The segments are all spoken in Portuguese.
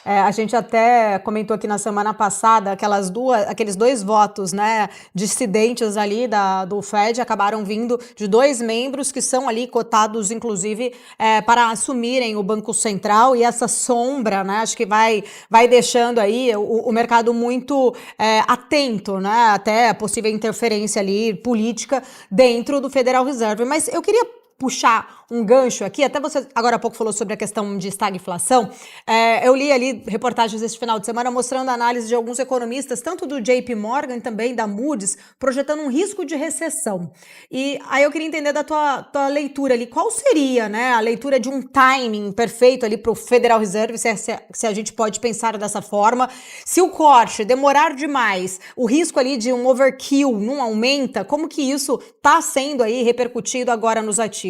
A gente até comentou aqui na semana passada aqueles dois votos, né, dissidentes ali do Fed acabaram vindo de dois membros que são ali cotados, inclusive, para assumirem o Banco Central e essa sombra, né, acho que vai deixando aí o mercado muito atento, né, até a possível interferência ali política dentro do Federal Reserve. Mas eu queria puxar um gancho aqui, até você agora há pouco falou sobre a questão de estagflação. Eu li ali reportagens este final de semana mostrando a análise de alguns economistas, tanto do JP Morgan também da Moody's, projetando um risco de recessão. E aí eu queria entender da tua leitura ali, qual seria, né, a leitura de um timing perfeito ali para o Federal Reserve, se a gente pode pensar dessa forma. Se o corte demorar demais, o risco ali de um overkill não aumenta, como que isso está sendo aí repercutido agora nos ativos?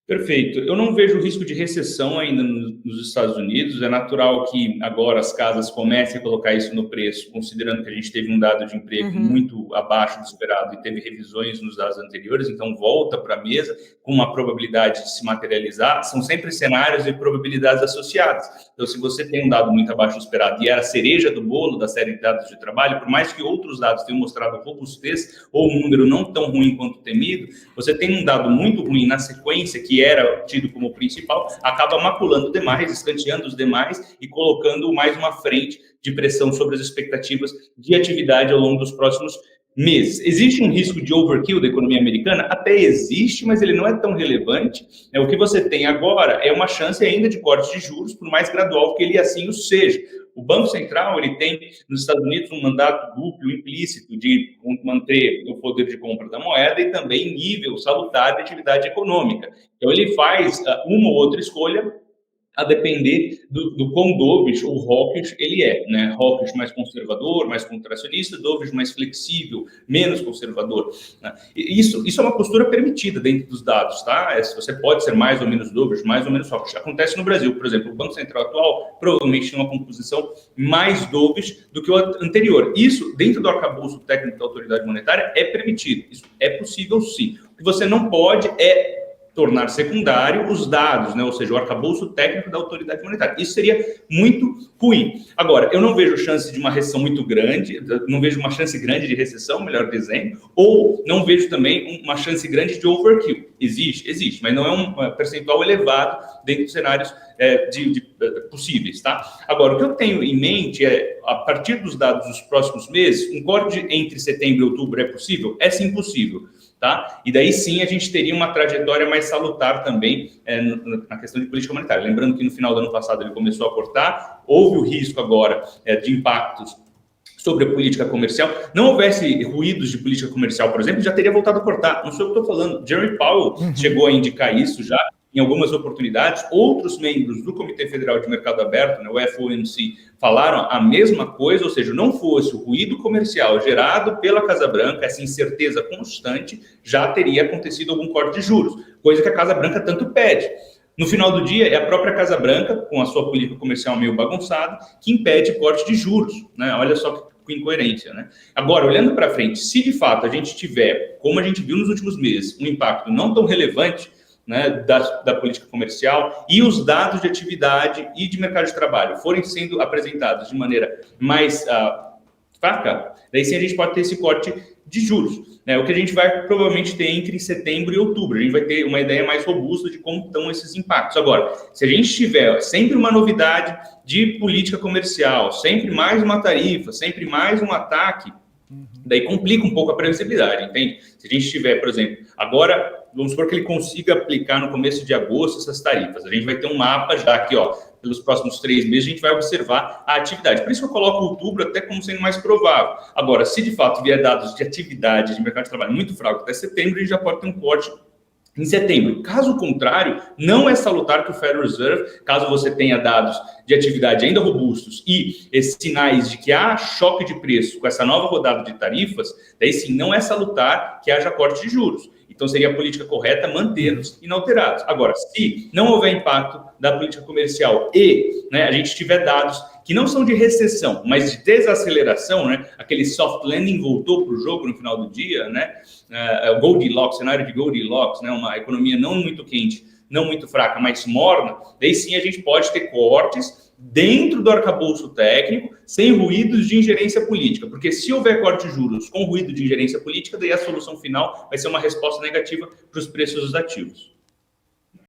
Perfeito. Eu não vejo risco de recessão ainda nos Estados Unidos. É natural que agora as casas comecem a colocar isso no preço, considerando que a gente teve um dado de emprego muito abaixo do esperado e teve revisões nos dados anteriores, então volta para a mesa com uma probabilidade de se materializar. São sempre cenários e probabilidades associadas. Então, se você tem um dado muito abaixo do esperado e era a cereja do bolo da série de dados de trabalho, por mais que outros dados tenham mostrado robustez ou um número não tão ruim quanto temido, você tem um dado muito ruim na sequência, que era tido como principal, acaba maculando demais, escanteando os demais e colocando mais uma frente de pressão sobre as expectativas de atividade ao longo dos próximos meses. Existe um risco de overkill da economia americana? Até existe, mas ele não é tão relevante. O que você tem agora é uma chance ainda de corte de juros, por mais gradual que ele assim o seja. O Banco Central ele tem nos Estados Unidos um mandato duplo, implícito, de manter o poder de compra da moeda e também nível salutar de atividade econômica. Então, ele faz uma ou outra escolha a depender do quão dovish ou hawkish ele é, né? Hawkish mais conservador, mais contracionista, dovish mais flexível, menos conservador, né? Isso é uma postura permitida dentro dos dados, tá? Você pode ser mais ou menos dovish, mais ou menos hawkish. Acontece no Brasil, por exemplo, o Banco Central atual provavelmente tem uma composição mais dovish do que o anterior. Isso, dentro do arcabouço técnico da autoridade monetária, é permitido. Isso é possível, sim. O que você não pode é tornar secundário os dados, né? Ou seja, o arcabouço técnico da autoridade monetária. Isso seria muito ruim. Agora, eu não vejo chance de uma recessão muito grande, não vejo uma chance grande de recessão, melhor dizendo, ou não vejo também uma chance grande de overkill. Existe, mas não é um percentual elevado dentro dos cenários possíveis, tá? Agora, o que eu tenho em mente é, a partir dos dados dos próximos meses, um corte entre setembro e outubro é possível? É sim possível. Tá? E daí sim a gente teria uma trajetória mais salutar também na questão de política monetária. Lembrando que no final do ano passado ele começou a cortar, houve o risco agora de impactos sobre a política comercial. Não houvesse ruídos de política comercial, por exemplo, já teria voltado a cortar. Não sei o que eu estou falando. Jeremy Powell chegou a indicar isso já em algumas oportunidades. Outros membros do Comitê Federal de Mercado Aberto, né, o FOMC, falaram a mesma coisa, ou seja, não fosse o ruído comercial gerado pela Casa Branca, essa incerteza constante, já teria acontecido algum corte de juros, coisa que a Casa Branca tanto pede. No final do dia, é a própria Casa Branca, com a sua política comercial meio bagunçada, que impede corte de juros, né? Olha só que incoerência, né? Agora, olhando para frente, se de fato a gente tiver, como a gente viu nos últimos meses, um impacto não tão relevante, né, da política comercial e os dados de atividade e de mercado de trabalho forem sendo apresentados de maneira mais fraca, daí sim a gente pode ter esse corte de juros, né? O que a gente vai provavelmente ter entre setembro e outubro. A gente vai ter uma ideia mais robusta de como estão esses impactos. Agora, se a gente tiver sempre uma novidade de política comercial, sempre mais uma tarifa, sempre mais um ataque, daí complica um pouco a previsibilidade, entende? Se a gente tiver, por exemplo, agora, vamos supor que ele consiga aplicar no começo de agosto essas tarifas. A gente vai ter um mapa já aqui, ó, pelos próximos 3 meses, a gente vai observar a atividade. Por isso que eu coloco outubro até como sendo mais provável. Agora, se de fato vier dados de atividade de mercado de trabalho muito fraco até setembro, a gente já pode ter um corte em setembro. Caso contrário, não é salutar que o Federal Reserve, caso você tenha dados de atividade ainda robustos e esses sinais de que há choque de preço com essa nova rodada de tarifas, daí sim não é salutar que haja corte de juros. Então, seria a política correta mantê-los inalterados. Agora, se não houver impacto da política comercial e, né, a gente tiver dados que não são de recessão, mas de desaceleração, né, aquele soft landing voltou para o jogo no final do dia, né, Goldilocks, cenário de Goldilocks, né, uma economia não muito quente não muito fraca, mas morna, daí sim a gente pode ter cortes dentro do arcabouço técnico, sem ruídos de ingerência política. Porque se houver corte de juros com ruído de ingerência política, daí a solução final vai ser uma resposta negativa para os preços dos ativos.